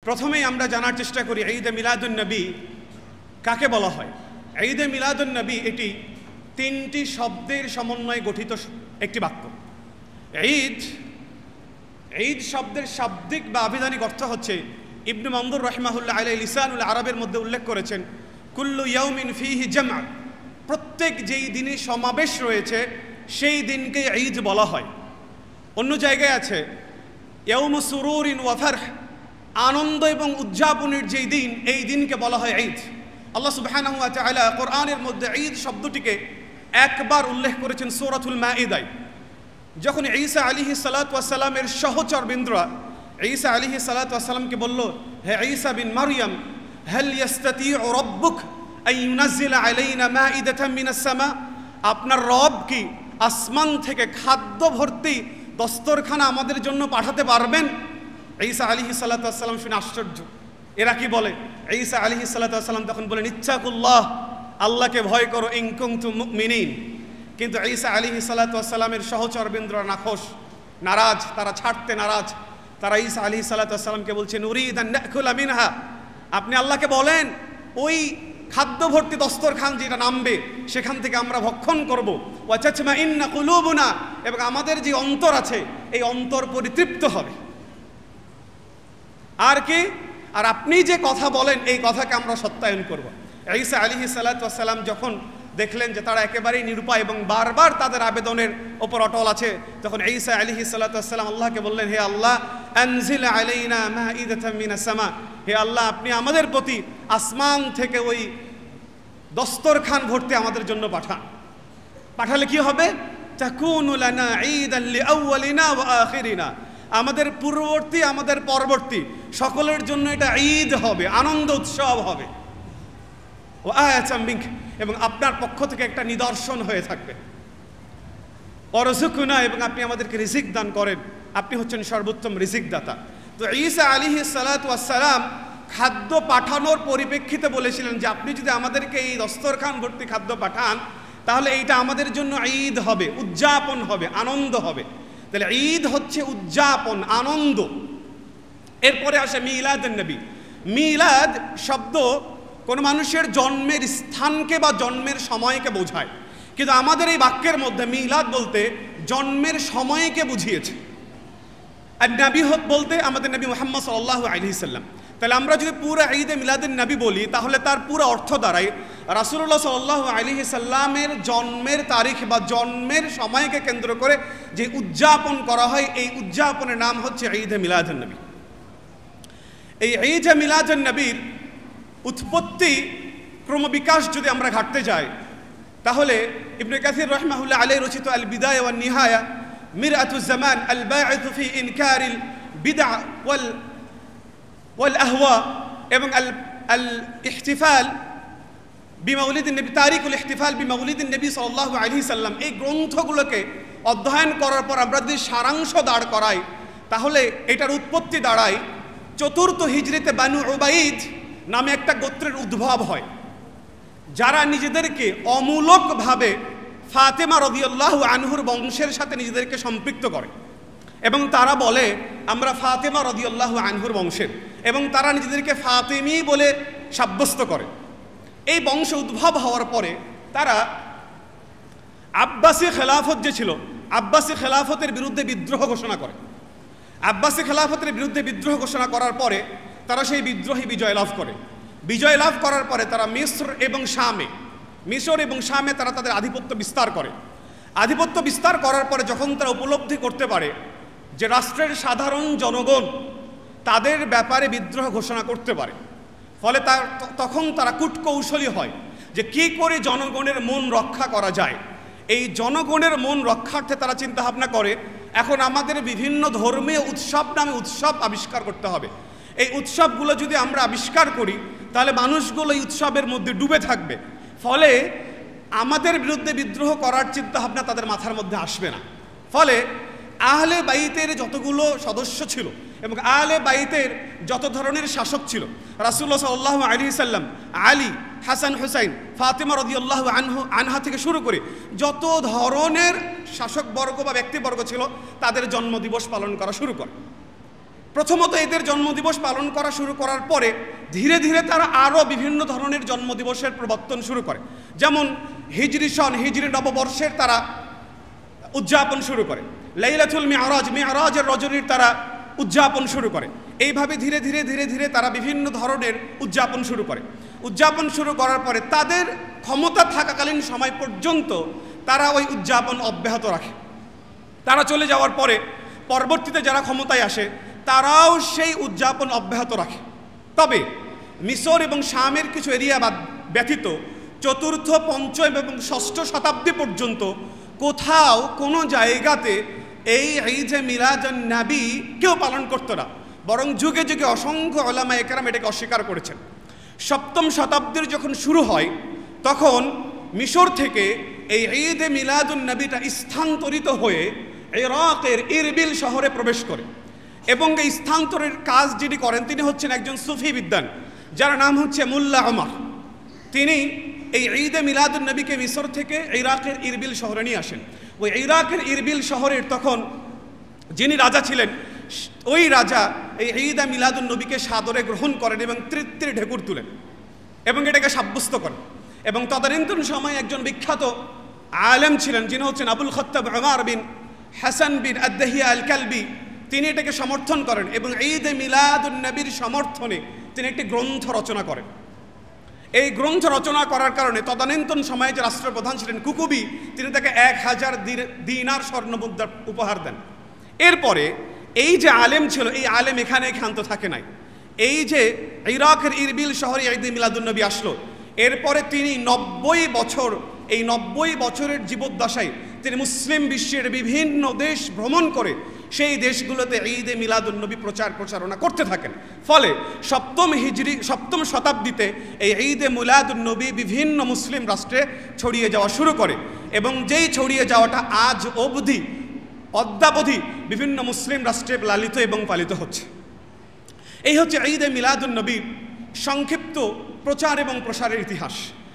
প্রথমেই আমরা জানার চেষ্টা করি ঈদে মিলাদুন নবী কাকে বলা হয়। ঈদে মিলাদুন নবী এটি তিনটি শব্দের সমন্বয়ে গঠিত একটি বাক্য। ঈদ ঈদ শব্দের শাব্দিক বা আবিধানিক অর্থ হচ্ছে, ইবনে মানদুর রাহিমাহুল্লাহ আলাইহি লিসানুল আরবের মধ্যে উল্লেখ করেছেন, কুল্লু ইয়াউমিন ফিহি জামআ, প্রত্যেক যেই দিনে সমাবেশ রয়েছে সেই দিনকে ঈদ বলা হয়। অন্য জায়গায় আছে ইয়াউমু সুরুরিন ওয়া ফারহ, আনন্দ এবং উদযাপনের যেই দিন, এই দিনকে বলা হয় ঈদ। আল্লাহ সুবহানাহু ওয়া তাআলা কোরআনের মধ্যে ঈদ শব্দটিকে একবার উল্লেখ করেছেন সূরাতুল মাঈদায়। যখন ঈসা আলাইহিস সালাতু ওয়াস সালামের সহচরবৃন্দরা ঈসা আলাইহিস সালাতু ওয়াস সালামকে বলল, হে ঈসা বিন মারইয়াম, হাল ইয়াস্তাতিউ রাব্বুক আন ইউনাজ্জিলা আলাইনা মাঈদাতাম মিনাস সামা, আপনার রব কি আসমান থেকে খাদ্য ভর্তি দস্তরখানা আমাদের জন্য পাঠাতে পারবেন? ঈসা আলাইহিস সালাতু ওয়াস সালাম শুনে আশ্চর্য, এরা কি বলে? ঈসা আলাইহিস সালাতু ওয়াস সালাম তখন বলেন, ইত্তাকুল্লাহ, আল্লাহকে ভয় করো, ইন কুনতুম মুমিনিন। কিন্তু ঈসা আলাইহিস সালাতু ওয়াস সালামের সহচরবৃন্দরা নাখোশ, নারাজ, তারা ছাড়তে নারাজ। তারা ঈসা আলাইহিস সালাতু ওয়াস সালামকে বলছে, নুরিদ আন নাকুলা মিনহা, আপনি আল্লাহকে বলেন ওই খাদ্য ভর্তি দস্তরখান যেটা নামবে সেখান থেকে আমরা ভক্ষণ করব। ওয়া তাতমাইন্না কুলুবুনা, এবং আমাদের যে অন্তর আছে এই অন্তর পরিতৃপ্ত হবে। আর কি? আর আপনি যে কথা বলেন এই কথাকে আমরা সত্যায়ন করব। ঈসা আলাইহিস সালাতু ওয়াস সালাম যখন দেখলেন যে তারা একেবারেই নিরুপায় এবং বারবার তাদের আবেদনের ওপর অটল আছে, তখন ঈসা আলাইহিস সালাতু ওয়াস সালাম আল্লাহকে বললেন, হে আল্লাহ, আনজিল আলাইনা মাঈদাতাম মিনাস সামা, হে আল্লাহ, আপনি আমাদের প্রতি আসমান থেকে ওই দস্তরখান ভর্তি আমাদের জন্য পাঠান। পাঠালে কি হবে? তাকুনু লানা ঈদান লিআউয়ালিনা ওয়া আখিরিনা, আমাদের পূর্ববর্তী আমাদের পরবর্তী সকলের জন্য এটা ঈদ হবে, আনন্দ উৎসব হবে। ওয়া আয়াতাম মিনক, এবং আপনার পক্ষ থেকে একটা নিদর্শন হয়ে থাকবে। ওয়ারযুকনা, এবং আপনি আমাদেরকে রিজিক দান করেন, আপনি হচ্ছেন সর্বোত্তম রিজিক দাতা। তো ঈসা আলাইহিস সালাতু ওয়াস সালাম খাদ্য পাঠানোর পরিপ্রেক্ষিতে বলেছিলেন যে আপনি যদি আমাদেরকে এই দস্তরখান ভর্তি খাদ্য পাঠান তাহলে এইটা আমাদের জন্য ঈদ হবে, উদযাপন হবে, আনন্দ হবে। তাহলে ঈদ হচ্ছে উদযাপন, আনন্দ। এরপরে আসে মিলাদুন নবী। মিলাদ শব্দ কোনো মানুষের জন্মের স্থানকে বা জন্মের সময়কে বোঝায়, কিন্তু আমাদের এই বাক্যের মধ্যে মিলাদ বলতে জন্মের সময়কে বুঝিয়েছে। আর নবী বলতে আমাদের নবী মুহাম্মদ সাল্লাল্লাহু আলাইহি সাল্লাম। তাহলে আমরা যদি পুরো ঈদে মিলাদুন নবী বলি তাহলে তার পুরো অর্থ দাঁড়ায় রাসূলুল্লাহ সাল্লাল্লাহু আলাইহি সাল্লামের জন্মের তারিখ বা জন্মের সময়কে কেন্দ্র করে যে উদযাপন করা হয়, এই উদযাপনের নাম হচ্ছে ঈদে মিলাদুন নবী। এই ঈদে মিলাদুন নবীর উৎপত্তি ক্রমবিকাশ যদি আমরা ঘাটতে যাই তাহলে ইবনে কাসির রাহিমাহুল্লাহ আলাইহি রচিত আল বিদায়া ওয়ান নিহায়া, মিরআতুজ জামান আল বাঈথু ফি ইনকারিল বিদআ ওয়াল আহওয়া, এবং আল ইহতিফাল বিমাউলিদিন নবী, তারিকুল ইহতিফাল বিমাউলিদিন নবী সাল্লাল্লাহু আলাইহি সাল্লাম, এই গ্রন্থগুলোকে অধ্যয়ন করার পর আমরা যদি সারাংশ দাঁড় করাই তাহলে এটার উৎপত্তি দাঁড়ায় চতুর্থ হিজরিতে বানু উবাইদ নামে একটা গোত্রের উদ্ভব হয়, যারা নিজেদেরকে অমূলকভাবে ফাতেমা রাদিয়াল্লাহু আনহুর বংশের সাথে নিজেদেরকে সম্পৃক্ত করে এবং তারা বলে আমরা ফাতেমা রাদিয়াল্লাহু আনহুর বংশের, এবং তারা নিজেদেরকে ফাতেমি বলে সাব্যস্ত করে। এই বংশ উদ্ভব হওয়ার পরে তারা আব্বাসী খেলাফত যে ছিল, আব্বাসী খেলাফতের বিরুদ্ধে বিদ্রোহ ঘোষণা করে। আব্বাসী খেলাফতের বিরুদ্ধে বিদ্রোহ ঘোষণা করার পরে তারা সেই বিদ্রোহী বিজয় লাভ করে। বিজয় লাভ করার পরে তারা মিশর এবং শামে তারা তাদের আধিপত্য বিস্তার করে। আধিপত্য বিস্তার করার পরে যখন তারা উপলব্ধি করতে পারে যে রাষ্ট্রের সাধারণ জনগণ তাদের ব্যাপারে বিদ্রোহ ঘোষণা করতে পারে, ফলে তখন তারা কূটকৌশলী হয় যে কি করে জনগণের মন রক্ষা করা যায়। এই জনগণের মন রক্ষার্থে তারা চিন্তা ভাবনা করে এখন আমাদের বিভিন্ন ধর্মীয় উৎসব নামে উৎসব আবিষ্কার করতে হবে। এই উৎসবগুলো যদি আমরা আবিষ্কার করি তাহলে মানুষগুলো এই উৎসবের মধ্যে ডুবে থাকবে, ফলে আমাদের বিরুদ্ধে বিদ্রোহ করার চিন্তা ভাবনা তাদের মাথার মধ্যে আসবে না। ফলে আহলে বাইতের যতগুলো সদস্য ছিল এবং আহলে বাইতের যত ধরনের শাসক ছিল, রাসূলুল্লাহ সাল্লাল্লাহু আলাইহি সাল্লাম, আলী, হাসান, হুসাইন, ফাতেমা রাদিয়াল্লাহু আনহা থেকে শুরু করে যত ধরনের শাসকবর্গ বা ব্যক্তিবর্গ ছিল তাদের জন্মদিবস পালন করা শুরু করে। প্রথমত এদের জন্মদিবস পালন করা শুরু করার পরে ধীরে ধীরে তারা আরও বিভিন্ন ধরনের জন্মদিবসের প্রবর্তন শুরু করে। যেমন হিজরি সন, হিজরি নববর্ষের তারা উদযাপন শুরু করে, লাইলাতুল মিআরাজ, মিআরাজের রজনীর তারা উদযাপন শুরু করে। এইভাবে ধীরে ধীরে ধীরে ধীরে তারা বিভিন্ন ধরনের উদযাপন শুরু করে। উদযাপন শুরু করার পরে তাদের ক্ষমতা থাকাকালীন সময় পর্যন্ত তারা ওই উদযাপন অব্যাহত রাখে। তারা চলে যাওয়ার পরে পরবর্তীতে যারা ক্ষমতায় আসে তারাও সেই উদযাপন অব্যাহত রাখে। তবে মিশর এবং শামের কিছু এরিয়া ব্যতীত চতুর্থ, পঞ্চম এবং ষষ্ঠ শতাব্দী পর্যন্ত কোথাও কোনো জায়গাতে এই ঈদে মিলাদুন নবী কেউ পালন করতো না, বরং যুগে যুগে অসংখ্য উলামা একরাম এটাকে অস্বীকার করেছেন। সপ্তম শতাব্দীর যখন শুরু হয় তখন মিশর থেকে এই ঈদে মিলাদুন নবীটা স্থানান্তরিত হয়ে ইরাকের ইরবিল শহরে প্রবেশ করে এবং এই স্থানান্তরের কাজ যিনি করেন তিনি হচ্ছেন একজন সুফি বিদ্বান যার নাম হচ্ছে মোল্লা ওমর। তিনি এই ঈদে মিলাদুন নবীকে মিশর থেকে ইরাকের ইরবিল শহরে নিয়ে আসেন। ওই ইরাকের ইরবিল শহরের তখন যিনি রাজা ছিলেন ওই রাজা এই ঈদে মিলাদুন নবীকে সাদরে গ্রহণ করেন এবং তৃপ্তির ঢেকুর তুলেন এবং এটাকে সাব্যস্ত করেন। এবং তদানীন্তন সময় একজন বিখ্যাত আলেম ছিলেন যিনি হচ্ছেন আবুল খত্তাব উমর বিন হাসান বিন আদ-দাহিয়া আল-কালবি। তিনি এটাকে সমর্থন করেন এবং ঈদে মিলাদুন নবীর সমর্থনে তিনি একটি গ্রন্থ রচনা করেন। এই গ্রন্থ রচনা করার কারণে তদানীন্তন সময়ে যে রাষ্ট্রপ্রধান ছিলেন কুকুবি, তিনি তাকে 1000 দিনার স্বর্ণমুদ্রা উপহার দেন। এরপরে এই যে আলেম ছিল এই আলেম এখানে ক্ষান্ত থাকে নাই। এই যে ইরাকের ইরবিল শহরে ঈদে মিলাদুন নবী আসলো, এরপরে তিনি 90 বছর, এই 90 বছরের জীবদ্দশায় তিনি মুসলিম বিশ্বের বিভিন্ন দেশ ভ্রমণ করে সেই দেশগুলোতে ঈদে মিলাদুন নবী প্রচারণা করতে থাকেন। ফলে সপ্তম শতাব্দীতে এই ঈদে মিলাদুন নবী বিভিন্ন মুসলিম রাষ্ট্রে ছড়িয়ে যাওয়া শুরু করে এবং যেই ছড়িয়ে যাওয়াটা আজ অদ্যাবধি বিভিন্ন মুসলিম রাষ্ট্রে লালিত এবং পালিত হচ্ছে। এই হচ্ছে ঈদে মিলাদুন নবীর সংক্ষিপ্ত প্রচার এবং প্রসারের ইতিহাস।